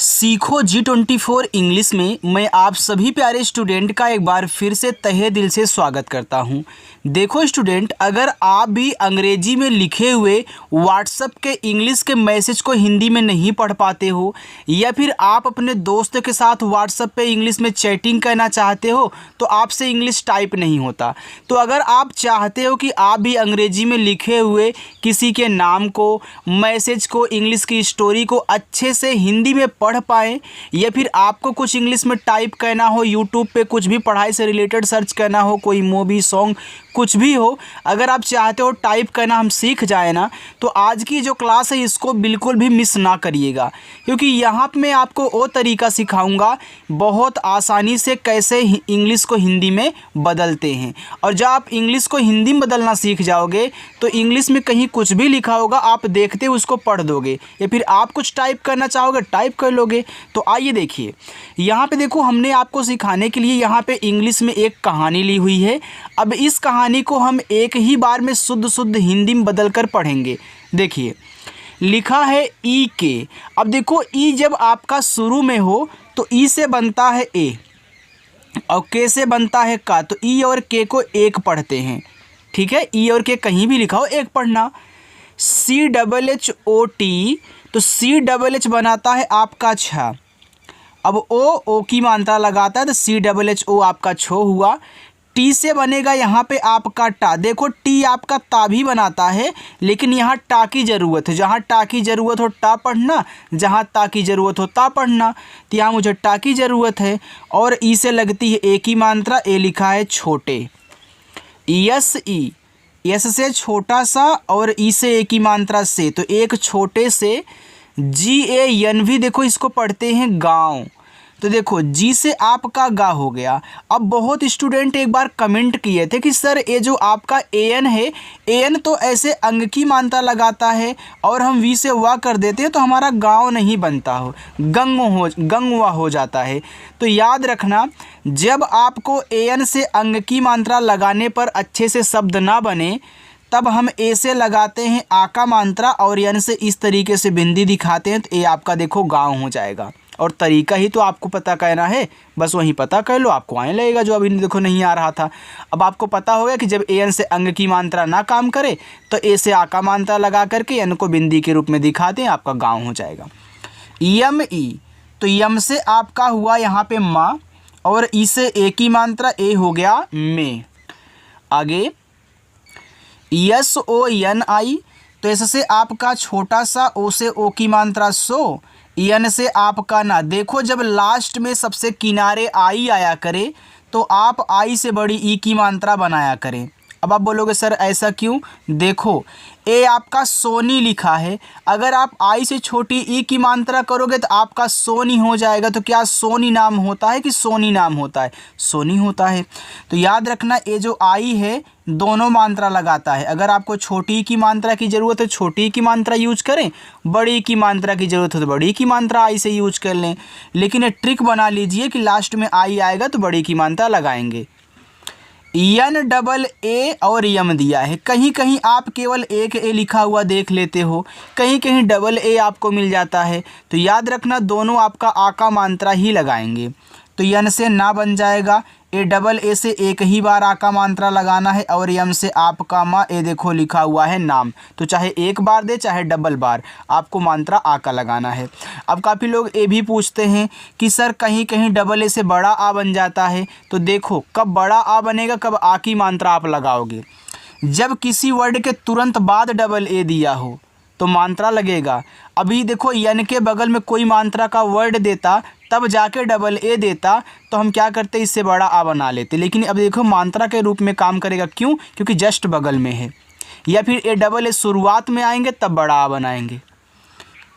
सीखो G24 English में मैं आप सभी प्यारे स्टूडेंट का एक बार फिर से तहे दिल से स्वागत करता हूं। देखो स्टूडेंट, अगर आप भी अंग्रेजी में लिखे हुए व्हाट्सएप के इंग्लिश के मैसेज को हिंदी में नहीं पढ़ पाते हो, या फिर आप अपने दोस्तों के साथ व्हाट्सएप पे इंग्लिश में चैटिंग करना चाहते हो तो आपसे इंग्लिश टाइप नहीं होता, तो अगर आप चाहते हो कि आप भी अंग्रेजी में लिखे हुए किसी के नाम को, मैसेज को, इंग्लिश की स्टोरी को अच्छे से हिंदी में पढ़ पाएँ, या फिर आपको कुछ इंग्लिश में टाइप करना हो, यूट्यूब पे कुछ भी पढ़ाई से रिलेटेड सर्च करना हो, कोई मूवी, सॉन्ग, कुछ भी हो, अगर आप चाहते हो टाइप करना हम सीख जाए ना, तो आज की जो क्लास है इसको बिल्कुल भी मिस ना करिएगा, क्योंकि यहाँ पे मैं आपको वो तरीका सिखाऊंगा बहुत आसानी से कैसे इंग्लिश को हिंदी में बदलते हैं। और जब आप इंग्लिश को हिंदी में बदलना सीख जाओगे तो इंग्लिश में कहीं कुछ भी लिखा होगा आप देखते उसको पढ़ दोगे, या फिर आप कुछ टाइप करना चाहोगे टाइप कर लोगे। तो आइए देखिए, यहाँ पे देखो हमने आपको सिखाने के लिए यहाँ पे इंग्लिश में एक कहानी ली हुई है। अब इस कहानी को हम एक ही बार में शुद्ध हिंदी में बदल कर पढ़ेंगे। देखिए लिखा है ई के। अब देखो ई जब आपका शुरू में हो तो ई से बनता है ए और के से बनता है का, तो ई और के को एक पढ़ते हैं, ठीक है। ई और के कहीं भी लिखा हो एक पढ़ना। CHOT, तो CHH बनाता है आपका छ। अब ओ की मात्रा लगाता है तो CHHO आपका छो हुआ। टी से बनेगा यहाँ पे आपका टा। देखो टी आपका ता भी बनाता है, लेकिन यहाँ टा की ज़रूरत है। जहाँ टा की ज़रूरत हो टा पढ़ना, जहाँ ता की ज़रूरत हो ता पढ़ना, तो यहाँ मुझे टा की ज़रूरत है। और ई से लगती है ए की मात्रा, ए लिखा है छोटे। यस ई, यस से छोटा सा और ई से ए की मात्रा से, तो एक छोटे से। GAN भी देखो इसको पढ़ते हैं गाँव, तो देखो जी से आपका गा हो गया। अब बहुत स्टूडेंट एक बार कमेंट किए थे कि सर ये जो आपका AN है, AN तो ऐसे अंग की मात्रा लगाता है और हम वी से वा कर देते हैं तो हमारा गाँव नहीं बनता हो, गंगवा हो जाता है। तो याद रखना, जब आपको AN से अंग की मात्रा लगाने पर अच्छे से शब्द ना बने तब हम ए से लगाते हैं आ का मात्रा और एन से इस तरीके से बिंदी दिखाते हैं, तो ए आपका देखो गाँव हो जाएगा। और तरीका ही तो आपको पता कहना है, बस वहीं पता कर लो, आपको आने लगेगा जो अभी देखो नहीं आ रहा था। अब आपको पता होगा कि जब एन से अंग की मात्रा ना काम करे तो ए से आ का मात्रा लगा करके एन को बिंदी के रूप में दिखा दें, आपका गाँव हो जाएगा। यम ई, तो यम से आपका हुआ यहाँ पे माँ और ई से ए की मात्रा ए हो गया में। आगे SONI, तो एस से आपका छोटा सा, ओ से ओ की मात्रा सो, एन से आपका ना। देखो जब लास्ट में सबसे किनारे आई आया करे तो आप आई से बड़ी ई की मात्रा बनाया करें। अब आप बोलोगे सर ऐसा क्यों? देखो ए आपका सोनी लिखा है, अगर आप आई से छोटी ई की मात्रा करोगे तो आपका सोनी हो जाएगा। तो क्या सोनी नाम होता है कि सोनी नाम होता है? सोनी होता है। तो याद रखना ये जो आई है दोनों मात्रा लगाता है। अगर आपको छोटी की मात्रा की ज़रूरत है छोटी की मात्रा यूज करें, बड़ी की मात्रा की ज़रूरत है तो बड़ी की मात्रा आई से यूज कर लें। लेकिन एक ट्रिक बना लीजिए कि लास्ट में आई आएगा तो बड़ी की मात्रा लगाएंगे। NAA और यम दिया है, कहीं कहीं आप केवल एक ए लिखा हुआ देख लेते हो, कहीं कहीं AA आपको मिल जाता है। तो याद रखना दोनों आपका आ का मात्रा ही लगाएंगे। तो यन से ना बन जाएगा, AA से एक ही बार आ का मात्रा लगाना है, और यम से आपका माँ, ए देखो लिखा हुआ है नाम, तो चाहे एक बार दे चाहे डबल बार आपको मात्रा आ का लगाना है। अब काफ़ी लोग ये भी पूछते हैं कि सर कहीं कहीं AA से बड़ा आ बन जाता है, तो देखो कब बड़ा आ बनेगा, कब आ की मात्रा आप लगाओगे। जब किसी वर्ड के तुरंत बाद AA दिया हो तो मात्रा लगेगा। अभी देखो यन के बगल में कोई मात्रा का वर्ड देता तब जाके AA देता तो हम क्या करते, इससे बड़ा आ बना लेते। लेकिन अब देखो मात्रा के रूप में काम करेगा, क्यों? क्योंकि जस्ट बगल में है। या फिर AA शुरुआत में आएंगे तब बड़ा आ बनाएंगे।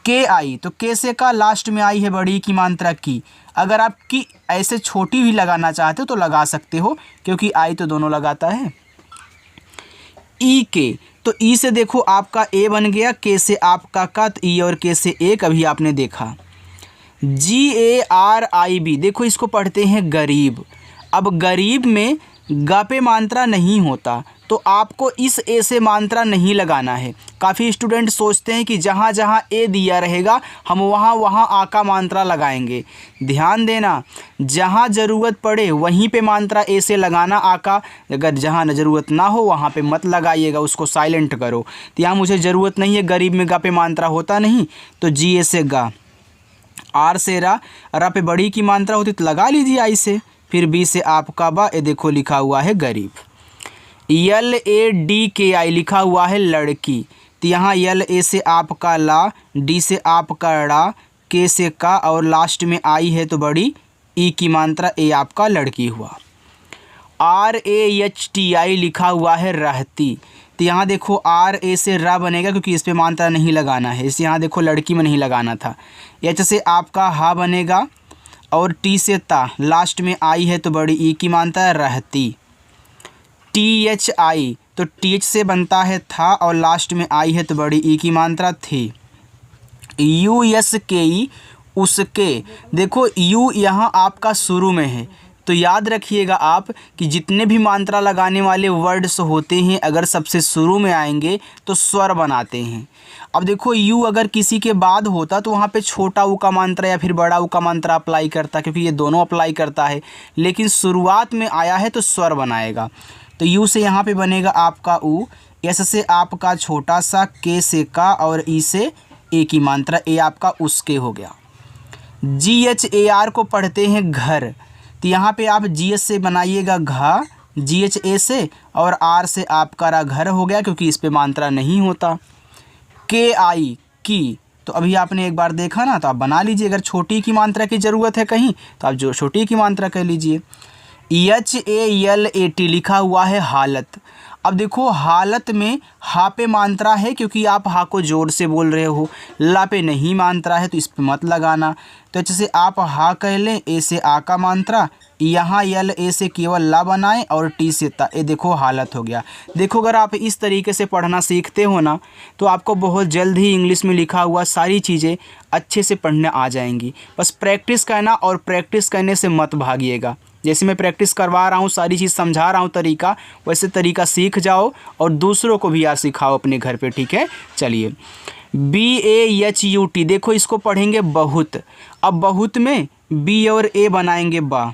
के आई, तो के से का लास्ट में आई है बड़ी की मात्रा की। अगर आप की ऐसे छोटी भी लगाना चाहते हो तो लगा सकते हो, क्योंकि आई तो दोनों लगाता है। ई के, तो ई से देखो आपका ए बन गया, के से आपका का, तो ई और के से एक अभी आपने देखा। GARIB, देखो इसको पढ़ते हैं गरीब। अब गरीब में ग पे मात्रा नहीं होता तो आपको इस ए से मात्रा नहीं लगाना है। काफ़ी स्टूडेंट सोचते हैं कि जहाँ जहाँ ए दिया रहेगा हम वहाँ वहाँ आ का मात्रा लगाएंगे। ध्यान देना, जहाँ ज़रूरत पड़े वहीं पे मात्रा ए से लगाना आ का, अगर जहाँ ज़रूरत ना हो वहाँ पे मत लगाइएगा, उसको साइलेंट करो। तो यहाँ मुझे ज़रूरत नहीं है, गरीब में गा पे मात्रा होता नहीं, तो जी ए से गा, आर से रा, रा पे बड़ी की मात्रा होती तो लगा लीजिए आई से, फिर बी से आपका बा, ये देखो लिखा हुआ है गरीब। यल ए डी के आई लिखा हुआ है लड़की, तो यहाँ यल ए से आपका ला, डी से आपका ड़ा, के से का और लास्ट में आई है तो बड़ी ई की मात्रा, ए आपका लड़की हुआ। R A H T I लिखा हुआ है रहती, तो यहाँ देखो आर ए से रा बनेगा क्योंकि इस पे मात्रा नहीं लगाना है, इसे यहाँ देखो लड़की में नहीं लगाना था। एच से आपका हा बनेगा और टी से ता, लास्ट में आई है तो बड़ी ई की मात्रा है रहती। टी एच आई, तो टी एच से बनता है था और लास्ट में आई है तो बड़ी ई की मात्रा थी। यू एस के ई उसके, देखो यू यहाँ आपका शुरू में है तो याद रखिएगा आप कि जितने भी मात्रा लगाने वाले वर्ड्स होते हैं अगर सबसे शुरू में आएंगे तो स्वर बनाते हैं। अब देखो यू अगर किसी के बाद होता तो वहाँ पे छोटा ऊ का मात्रा या फिर बड़ा ऊ का मात्रा अप्लाई करता, क्योंकि ये दोनों अप्लाई करता है, लेकिन शुरुआत में आया है तो स्वर बनाएगा। तो यू से यहाँ पे बनेगा आपका ऊ, एस से आपका छोटा सा, के से का और ई से ए की मात्रा, ए आपका उसके हो गया। जी एच ए आर को पढ़ते हैं घर, तो यहाँ पे आप जी एच से बनाइएगा घा, जी एच ए से और आर से आपका रा घर हो गया क्योंकि इस पे मात्रा नहीं होता। के आई की, तो अभी आपने एक बार देखा ना, तो आप बना लीजिए, अगर छोटी की मात्रा की ज़रूरत है कहीं तो आप जो छोटी की मात्रा कर लीजिए। H A L A T लिखा हुआ है हालत, अब देखो हालत में हा पे मात्रा है क्योंकि आप हा को जोर से बोल रहे हो, ला पे नहीं मात्रा है तो इस पे मत लगाना। तो जैसे आप हा कह लें, ए से आ का मात्रा, यहाँ यल ए से केवल ला बनाएं और टी से ता, ये देखो हालत हो गया। देखो अगर आप इस तरीके से पढ़ना सीखते हो ना तो आपको बहुत जल्द ही इंग्लिश में लिखा हुआ सारी चीज़ें अच्छे से पढ़ने आ जाएंगी। बस प्रैक्टिस करना और प्रैक्टिस करने से मत भागिएगा। जैसे मैं प्रैक्टिस करवा रहा हूँ, सारी चीज़ समझा रहा हूँ तरीका, वैसे तरीका सीख जाओ और दूसरों को भी यार सिखाओ अपने घर पे, ठीक है। चलिए B A H U T, देखो इसको पढ़ेंगे बहुत। अब बहुत में बी और ए बनाएंगे बा,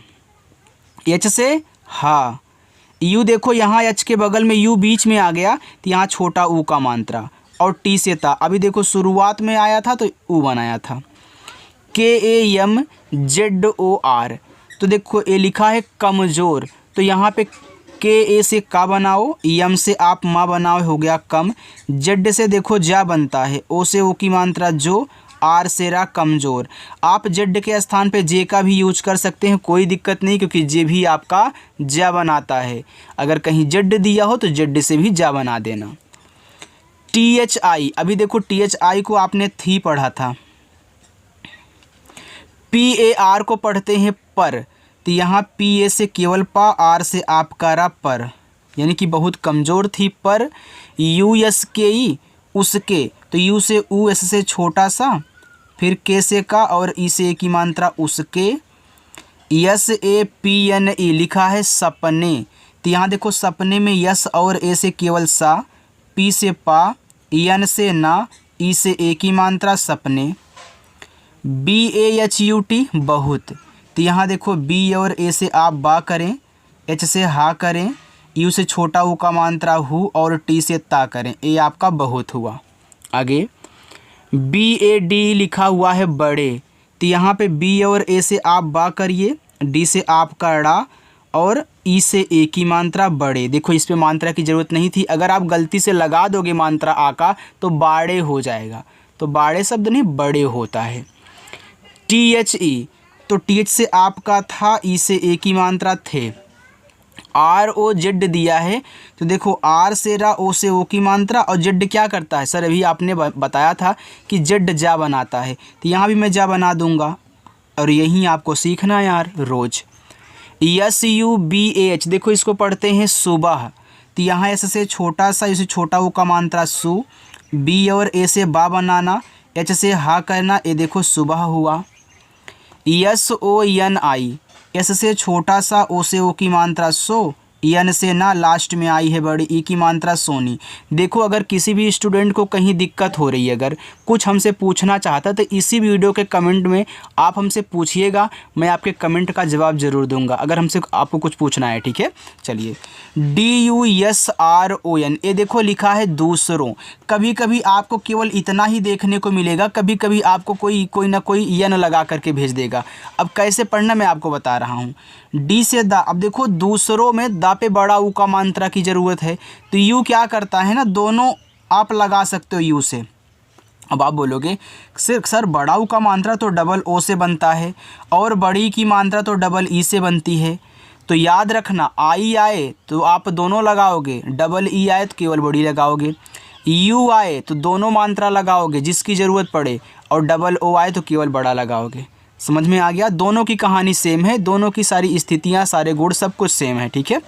एच से हा, यू देखो यहाँ एच के बगल में यू बीच में आ गया तो यहाँ छोटा ऊ का मात्रा और टी से ता, अभी देखो शुरुआत में आया था तो ऊ बनाया था। K A M Z O R, तो देखो ए लिखा है कमज़ोर, तो यहाँ पे के ए से का बनाओ, यम से आप माँ बनाओ, हो गया कम। जेड से देखो जा बनता है, ओ से ओ की मात्रा जो, आर से रा कमज़ोर। आप जेड के स्थान पे जे का भी यूज कर सकते हैं, कोई दिक्कत नहीं, क्योंकि जे भी आपका जा बनाता है। अगर कहीं जेड दिया हो तो जेड से भी जा बना देना। टी एच आई, अभी देखो टी एच आई को आपने थी पढ़ा था। पी ए आर को पढ़ते हैं पर, तो यहाँ पी ए से केवल पा, आर से आपका रा पर, यानी कि बहुत कमज़ोर थी पर। यू एस के ई उसके, तो यू से ऊ, एस से छोटा सा, फिर के से का और ई से ए की मात्रा उसके। S A P N E लिखा है सपने, तो यहाँ देखो सपने में यस और ए से केवल सा, पी से पा, एन से ना, ई से ए की मात्रा सपने। B A H U T बहुत, तो यहाँ देखो बी और ए से आप बा करें, एच से हा करें, यू से छोटा ऊ का मात्रा हु और टी से ता करें, ए आपका बहुत हुआ। आगे बी ए डी लिखा हुआ है बड़े, तो यहाँ पे बी और ए से आप बा करिए, डी से आपका ड़ा और ई से ए की मात्रा बड़े। देखो इस पे मात्रा की ज़रूरत नहीं थी, अगर आप गलती से लगा दोगे मात्रा आ का तो बाड़े हो जाएगा, तो बाड़े शब्द नहीं बड़े होता है। टी एच ई, तो टी एच से आपका था, ई से ए की मात्रा थे। आर ओ जेड दिया है, तो देखो आर से रा, ओ से ओ की मात्रा, और जेड क्या करता है सर, अभी आपने बताया था कि जेड जा बनाता है, तो यहाँ भी मैं जा बना दूंगा और यही आपको सीखना यार रोज़। S U B A H, देखो इसको पढ़ते हैं सुबह, तो यहाँ एस से छोटा सा, इसे छोटा ऊ का मात्रा सु, बी और ए से बा बनाना, एच से हा करना, ये देखो सुबह हुआ। एस ओ एन आई, एस से छोटा सा, ओ से ओ की मात्रा सो, यन से ना लास्ट में आई है बड़ी ई की मात्रा सोनी। देखो अगर किसी भी स्टूडेंट को कहीं दिक्कत हो रही है, अगर कुछ हमसे पूछना चाहता तो इसी वीडियो के कमेंट में आप हमसे पूछिएगा, मैं आपके कमेंट का जवाब ज़रूर दूंगा अगर हमसे आपको कुछ पूछना है, ठीक है। चलिए DUSRON, ये देखो लिखा है दूसरों। कभी कभी आपको केवल इतना ही देखने को मिलेगा, कभी कभी आपको कोई ना कोई यन लगा करके भेज देगा। अब कैसे पढ़ना मैं आपको बता रहा हूँ। डी से दा, अब देखो दूसरों में दा पे बड़ा ऊ का मात्रा की ज़रूरत है, तो यू क्या करता है ना, दोनों आप लगा सकते हो यू से। अब आप बोलोगे सर बड़ा ऊ का मात्रा तो डबल ओ से बनता है और बड़ी की मात्रा तो डबल ई से बनती है। तो याद रखना, आई आए तो आप दोनों लगाओगे, डबल ई आए तो केवल बड़ी लगाओगे, यू आए तो दोनों मात्रा लगाओगे जिसकी ज़रूरत पड़े, और डबल ओ आए तो केवल बड़ा लगाओगे। समझ में आ गया? दोनों की कहानी सेम है, दोनों की सारी स्थितियाँ, सारे गुण सब कुछ सेम है, ठीक है।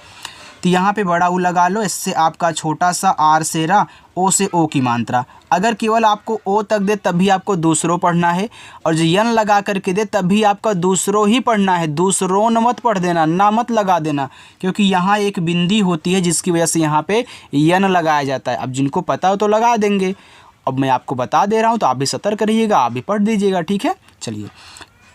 तो यहाँ पे बड़ा ऊ लगा लो, इससे आपका छोटा सा आर से रा, ओ से ओ की मात्रा। अगर केवल आपको ओ तक दे तब भी आपको दूसरों पढ़ना है, और जो यन लगा करके दे तब भी आपका दूसरों ही पढ़ना है, दूसरों न मत पढ़ देना, ना मत लगा देना, क्योंकि यहाँ एक बिंदी होती है जिसकी वजह से यहाँ पे यन लगाया जाता है। अब जिनको पता हो तो लगा देंगे, अब मैं आपको बता दे रहा हूँ तो आप भी सतर्क रहिएगा, आप भी पढ़ दीजिएगा, ठीक है। चलिए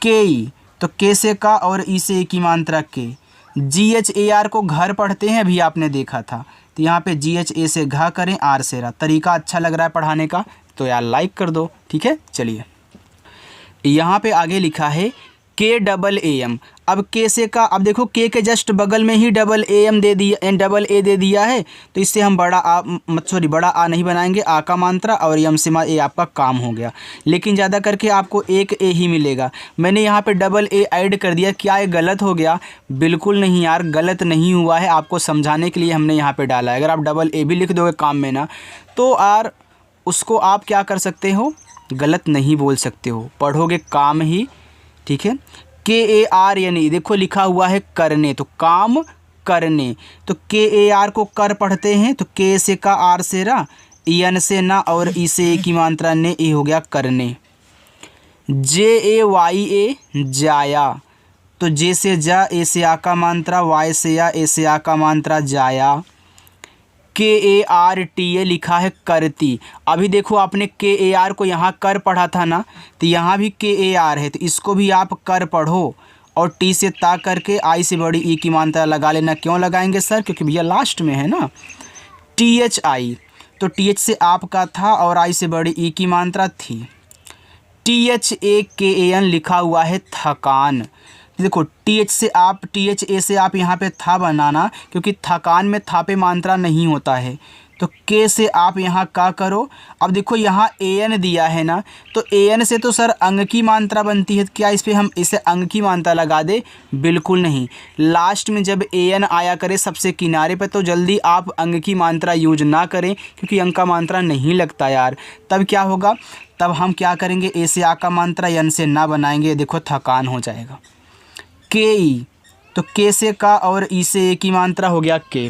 के ई, तो के से का और ई से ए की मात्रा के। GHAR को घर पढ़ते हैं, अभी आपने देखा था, तो यहाँ पे GHA से घा करें, आर से रा। तरीका अच्छा लग रहा है पढ़ाने का तो यार लाइक कर दो, ठीक है। चलिए यहाँ पे आगे लिखा है KAAM। अब के से का, अब देखो के जस्ट बगल में ही डबल ए दे दिया है, तो इससे हम बड़ा आ नहीं बनाएंगे, आ का मात्रा और यम से ए आपका काम हो गया। लेकिन ज़्यादा करके आपको एक ए ही मिलेगा। मैंने यहाँ पे डबल ए ऐड कर दिया, क्या ये गलत हो गया? बिल्कुल नहीं यार, गलत नहीं हुआ है, आपको समझाने के लिए हमने यहाँ पर डाला है। अगर आप डबल ए भी लिख दोगे काम में ना, तो यार उसको आप क्या कर सकते हो, गलत नहीं बोल सकते हो, पढ़ोगे काम ही, ठीक है। KAR यानी देखो लिखा हुआ है करने, तो काम करने, तो KAR को कर पढ़ते हैं, तो के से का, आर से रा, यन से ना और ई से ए की मात्रा ने, ए हो गया करने। JAYA जाया, तो जे से जा, ए से आ का मात्रा, वाई से या, ए से आ का मात्रा जाया। KARTA लिखा है करती। अभी देखो आपने KAR को यहाँ कर पढ़ा था ना, तो यहाँ भी KAR है, तो इसको भी आप कर पढ़ो, और टी से ता करके आई से बड़ी ई की मात्रा लगा लेना। क्यों लगाएंगे सर? क्योंकि भैया लास्ट में है ना। THI, तो TH से आपका था और आई से बड़ी ई की मात्रा थी। THAKAN लिखा हुआ है थकान। देखो THA से आप यहाँ पे था बनाना, क्योंकि थकान में था पे मात्रा नहीं होता है, तो के से आप यहाँ का करो। अब देखो यहाँ AN दिया है ना, तो AN से तो सर अंग की मात्रा बनती है, क्या इस पर हम इसे अंग की मात्रा लगा दे? बिल्कुल नहीं। लास्ट में जब AN आया करे सबसे किनारे पे, तो जल्दी आप अंग की मात्रा यूज ना करें, क्योंकि अंग का मात्रा नहीं लगता यार। तब क्या होगा, तब हम क्या करेंगे, ए से आ का मात्रा यन से ना बनाएंगे, देखो थकान हो जाएगा। KE, तो के से का और ई से ए की मात्रा हो गया के।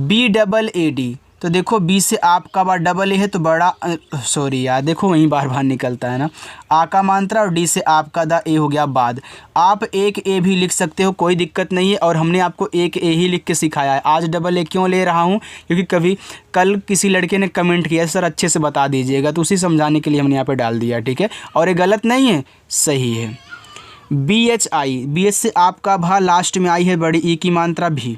BAAD, तो देखो बी से आपका बार डबल ए है, तो बड़ा सॉरी यार, देखो वहीं बार बार निकलता है ना, आ का मात्रा, और डी से आपका दा, ए हो गया बाद। आप एक ए भी लिख सकते हो, कोई दिक्कत नहीं है, और हमने आपको एक ए ही लिख के सिखाया है। आज डबल ए क्यों ले रहा हूँ, क्योंकि कल किसी लड़के ने कमेंट किया सर अच्छे से बता दीजिएगा, तो उसी समझाने के लिए हमने यहाँ पर डाल दिया, ठीक है। और ये गलत नहीं है, सही है। BH से आपका भा, लास्ट में आई है बड़ी ई की मात्रा भी।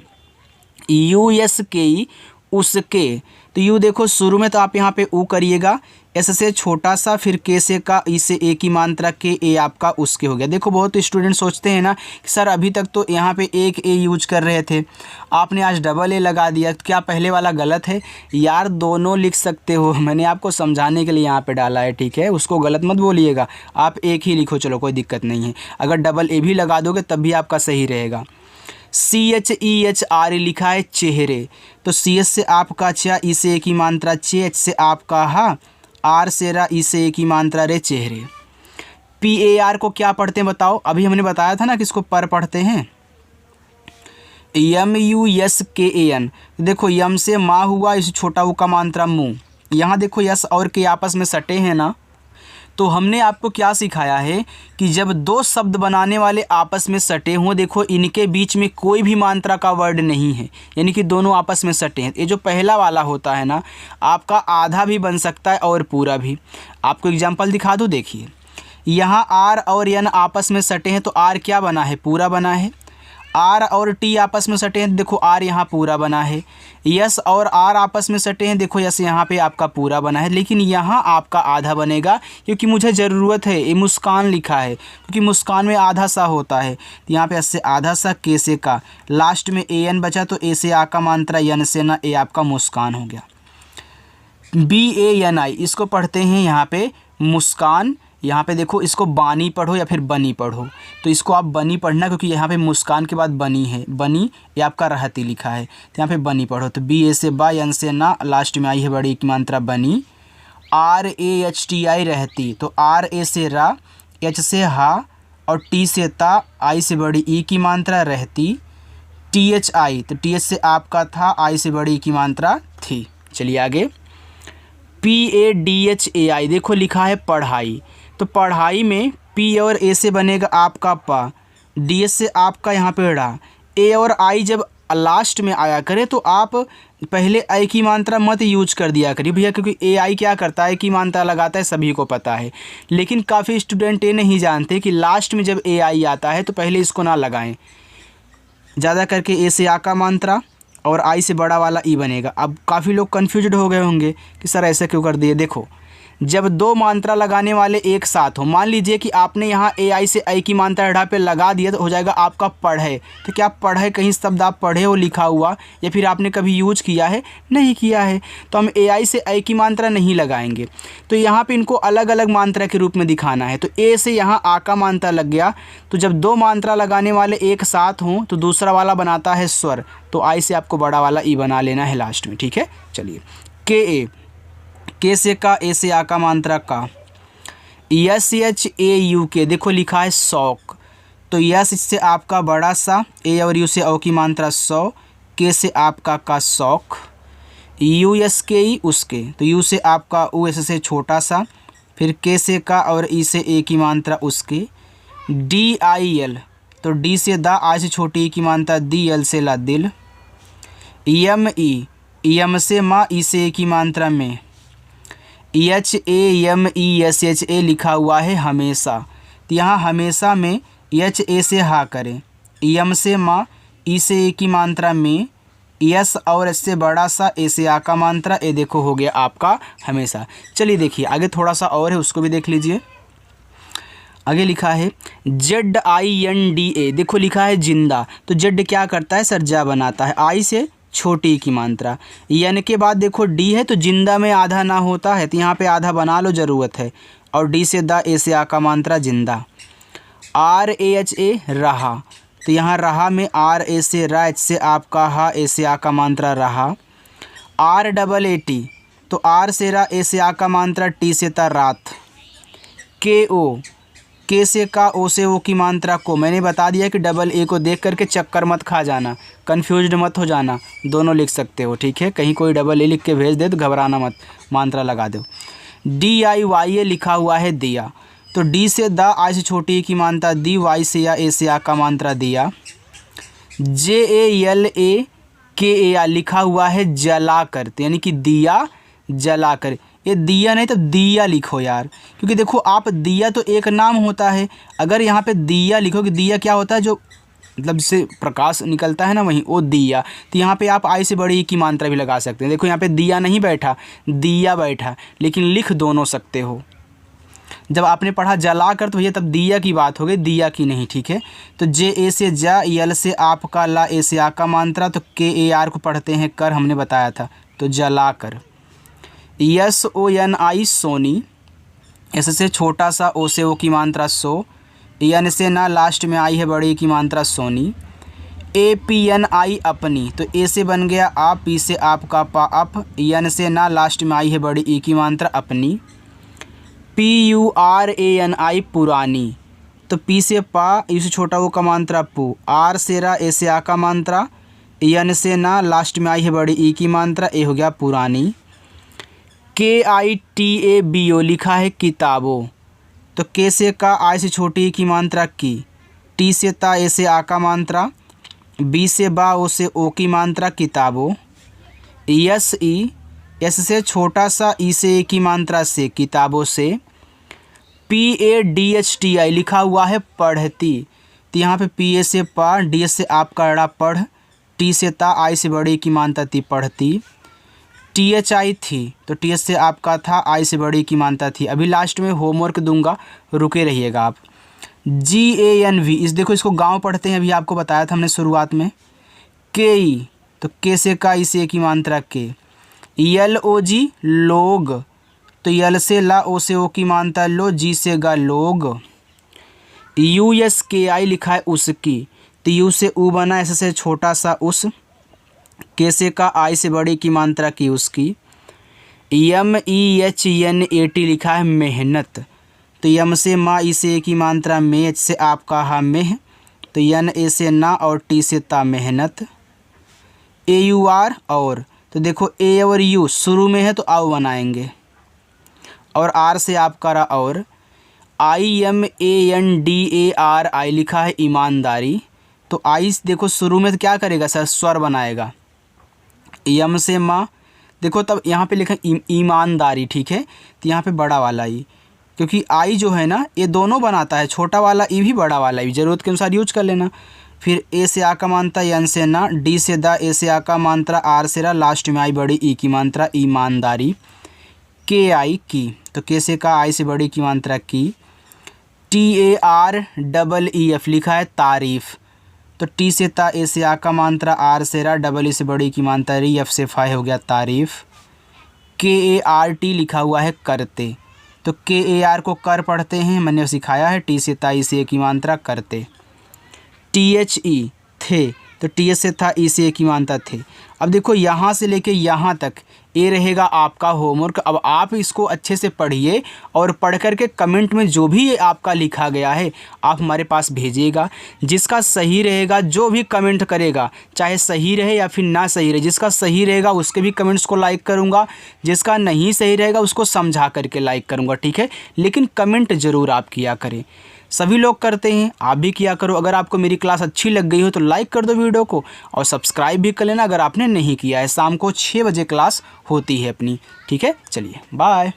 USKE उसके, तो यू देखो शुरू में तो आप यहाँ पे ऊ करिएगा, एस से छोटा सा, फिर के से का, ई से ए की मात्रा के, ए आपका उसके हो गया। देखो बहुत स्टूडेंट सोचते हैं ना कि सर अभी तक तो यहाँ पे एक ए यूज कर रहे थे, आपने आज डबल ए लगा दिया, क्या पहले वाला गलत है? यार दोनों लिख सकते हो, मैंने आपको समझाने के लिए यहाँ पे डाला है, ठीक है। उसको गलत मत बोलिएगा, आप एक ही लिखो, चलो कोई दिक्कत नहीं है। अगर डबल ए भी लगा दोगे तब भी आपका सही रहेगा। CHEHR लिखा है चेहरे, तो CH से आपका चा, ई से ए की मात्रा चे, एच से आपका हा, आर से रा, ई से ए की मात्रा रे, चेहरे। PAR को क्या पढ़ते हैं बताओ? अभी हमने बताया था ना कि इसको पर पढ़ते हैं। MUSKAN, देखो यम से माँ हुआ, इस छोटा ऊ का मात्रा मुँह। यहाँ देखो यस और के आपस में सटे हैं ना, तो हमने आपको क्या सिखाया है कि जब दो शब्द बनाने वाले आपस में सटे हों, देखो इनके बीच में कोई भी मात्रा का वर्ड नहीं है, यानी कि दोनों आपस में सटे हैं। ये जो पहला वाला होता है ना, आपका आधा भी बन सकता है और पूरा भी। आपको एग्जाम्पल दिखा दूँ, देखिए यहाँ आर और एन आपस में सटे हैं तो आर क्या बना है, पूरा बना है। आर और टी आपस में सटे हैं, देखो आर यहाँ पूरा बना है। यस और आर आपस में सटे हैं, देखो यस यहाँ पे आपका पूरा बना है। लेकिन यहाँ आपका आधा बनेगा क्योंकि मुझे ज़रूरत है, ये मुस्कान लिखा है क्योंकि मुस्कान में आधा सा होता है। तो यहाँ पे एस से आधा सा, के से का, लास्ट में ए एन बचा तो ए से आ का मात्रा, एन से ना, ए आपका मुस्कान हो गया। BANI इसको पढ़ते हैं यहाँ पे मुस्कान। यहाँ पे देखो इसको बानी पढ़ो या फिर बनी पढ़ो, तो इसको आप बनी पढ़ना क्योंकि यहाँ पे मुस्कान के बाद बनी है। बनी ये आपका रहती लिखा है, तो यहाँ पे बनी पढ़ो। तो BA से बा, एन से ना, लास्ट में आई है बड़ी की मात्रा बनी। RAHTI रहती, तो RA से रा, H से हा और T से ता, I से बड़ी ई की मात्रा रहती। THI तो TH से आपका था, I से बड़ी ई की मात्रा थी। चलिए आगे। PADHAI देखो लिखा है पढ़ाई, तो पढ़ाई में P और A से बनेगा आपका पा, DS से आपका यहाँ पे ड़ा। A और I जब लास्ट में आया करे तो आप पहले आई की मात्रा मत यूज कर दिया करिए भैया, क्योंकि AI क्या करता है की मात्रा लगाता है, सभी को पता है। लेकिन काफ़ी स्टूडेंट ये नहीं जानते कि लास्ट में जब AI आता है तो पहले इसको ना लगाएं। ज़्यादा करके A से आ का मात्रा और आई से बड़ा वाला ई बनेगा। अब काफ़ी लोग कन्फ्यूज्ड हो गए होंगे कि सर ऐसा क्यों कर दिए। देखो जब दो मात्रा लगाने वाले एक साथ हो, मान लीजिए कि आपने यहाँ AI से आई की मात्रा ढ़ा पे लगा दिया तो हो जाएगा आपका पढ़े। तो क्या पढ़े कहीं शब्द आप पढ़े हो लिखा हुआ या फिर आपने कभी यूज किया है, नहीं किया है, तो हम AI से आई की मात्रा नहीं लगाएंगे। तो यहाँ पे इनको अलग अलग मात्रा के रूप में दिखाना है। तो ए से यहाँ आ का मात्रा लग गया, तो जब दो मात्रा लगाने वाले एक साथ हों तो दूसरा वाला बनाता है स्वर, तो आई से आपको बड़ा वाला ई बना लेना है लास्ट में, ठीक है। चलिए KA, के से का, ए से आ का मात्रा का। SHAUK देखो लिखा है शौक, तो यस इससे आपका बड़ा सा, ए और यू से औ की मात्रा सौ, के से आपका का शौक। USKE उसके, तो यू से आपका US से छोटा सा, फिर के से का और ई से ए की मात्रा उसके। DIL तो डी से दा, आई से छोटी ई की मात्रा दी, एल से ला दिल। ME एम से माँ, ई से ए की मात्रा में। HAMESHA लिखा हुआ है हमेशा, तो यहाँ हमेशा में HA से हा करें, एम से माँ, ई से ए की मात्रा में, यस और एस से बड़ा सा, ए से आ का मात्रा, ए देखो हो गया आपका हमेशा। चलिए देखिए आगे थोड़ा सा और है, उसको भी देख लीजिए। आगे लिखा है ZINDA देखो लिखा है जिंदा, तो जेड क्या करता है सर, जा बनाता है, आई से छोटी की मात्रा। एन के बाद देखो डी है, तो जिंदा में आधा ना होता है, तो यहाँ पे आधा बना लो, ज़रूरत है। और डी से दा, ए से आ का मात्रा जिंदा। RAHA रहा, तो यहाँ रहा में RA से रा, एच से आपका हा, ए से आ का मात्रा रहा। RAAT तो आर से रा, ए से आ का मात्रा, टी से ता रात। KO के से का, ओ से ओ की मात्रा को। मैंने बता दिया कि डबल ए को देख करके चक्कर मत खा जाना, कन्फ्यूज्ड मत हो जाना, दोनों लिख सकते हो, ठीक है। कहीं कोई डबल ए लिख के भेज दे तो घबराना मत, मात्रा लगा दो। DIYA लिखा हुआ है दिया, तो डी से दा, आई से छोटी की मात्रा दी, वाई से या, ए से आ का मात्रा दिया। JALAKAR लिखा हुआ है जला कर, यानी कि दिया जला कर। ये दिया नहीं तो दिया लिखो यार, क्योंकि देखो आप दिया तो एक नाम होता है, अगर यहाँ पे दिया लिखोगे, दिया क्या होता है, जो मतलब जिससे प्रकाश निकलता है ना, वहीं वो दिया। तो यहाँ पे आप आई से बड़ी की मात्रा भी लगा सकते हैं। देखो यहाँ पे दिया नहीं बैठा, दिया बैठा, लेकिन लिख दोनों सकते हो। जब आपने पढ़ा जला कर तो भैया तब दिया की बात हो गई, दिया की नहीं, ठीक है। तो JA से जा, यल से आपका ला, ए से आ का मात्रा, तो KAR को पढ़ते हैं कर, हमने बताया था, तो जला कर। SONI सोनी, एस से छोटा सा, ओ से ओ की मात्रा सो, एन से ना, लास्ट में आई है बड़ी की मात्रा सोनी। APNI अपनी, तो ए से बन गया आप, पी से आपका पा अप, एन से ना, लास्ट में आई है बड़ी ई की मात्रा अपनी। PURANI पुरानी, तो पी से पा, यू से छोटा वो का मात्रा पू, आर से रा, ए से आ का मात्रा, एन से ना, लास्ट में आई है बड़ी ई की मात्रा, ए हो गया पुरानी। KITABO लिखा है किताबों, तो के से का, आई से छोटी ई की मात्रा की, टी से ता, ए से आ का मात्रा, बी से बा, ओ से ओ की मात्रा किताबों, यस ई, एस से छोटा सा, ई से ए की मात्रा से किताबों से, PADHTI लिखा हुआ है पढ़ती, तो यहाँ पे PA से पा, DS से आपका अड़ा पढ़, टी से ता, आई से बड़ी की मात्रा थी पढ़ती, THI थी तो TH से आपका था, आई से बड़ी की मात्रा थी। अभी लास्ट में होमवर्क दूंगा, रुके रहिएगा आप। GANV, इस देखो इसको गांव पढ़ते हैं, अभी आपको बताया था हमने शुरुआत में। KE, तो के से का, ई से की मात्रा के, LOG लोग, तो यल से ला, ओ से ओ की मात्रा लो, जी से गा लोग। USKI लिखा है उसकी, तो यू से ऊ बना, ऐसे से छोटा सा उस, के से का, आई से बड़ी की मात्रा की उसकी। MEHNAT लिखा है मेहनत, तो यम से माँ, ई से ए की मात्रा में, एच से आपका हा मेह, तो यन ए से ना और टी से ता मेहनत। AUR और, तो देखो ए और यू शुरू में है तो आव बनाएंगे, और आर से आपका रहा और। IMANDARI लिखा है ईमानदारी, तो आई देखो शुरू में तो क्या करेगा सर, स्वर बनाएगा। यम से माँ, देखो तब यहाँ पे लिखा ईमानदारी, ठीक है, तो यहाँ पे बड़ा वाला ई, क्योंकि आई जो है ना ये दोनों बनाता है, छोटा वाला ई भी बड़ा वाला ई, ज़रूरत के अनुसार यूज कर लेना। फिर ए से आ का मात्रा, एन से ना, डी से दा, ए से आ का मात्रा, आर से रा, लास्ट में आई बड़ी ई की मात्रा ईमानदारी। KI की, तो के से का, आई से बड़ी की मात्रा की। TAREEF लिखा है तारीफ, तो टी से ता, ए से आ का मात्रा, आर से रा, डबल ई से बड़ी की मात्रा री, एफ से फाई हो गया तारीफ। KART लिखा हुआ है करते, तो KAR को कर पढ़ते हैं, मैंने सिखाया है, टी से ता, ई से ए की मात्रा करते। THE थे, तो टी से था, ई से ए की मात्रा थे। अब देखो यहाँ से लेके यहाँ तक ये रहेगा आपका होमवर्क। अब आप इसको अच्छे से पढ़िए और पढ़ कर के कमेंट में जो भी ये आपका लिखा गया है आप हमारे पास भेजिएगा। जिसका सही रहेगा, जो भी कमेंट करेगा, चाहे सही रहे या फिर ना सही रहे, जिसका सही रहेगा उसके भी कमेंट्स को लाइक करूँगा, जिसका नहीं सही रहेगा उसको समझा करके लाइक करूँगा, ठीक है। लेकिन कमेंट ज़रूर आप किया करें, सभी लोग करते हैं, आप भी किया करो। अगर आपको मेरी क्लास अच्छी लग गई हो तो लाइक कर दो वीडियो को, और सब्सक्राइब भी कर लेना अगर आपने नहीं किया है। शाम को 6 बजे क्लास होती है अपनी, ठीक है। चलिए बाय।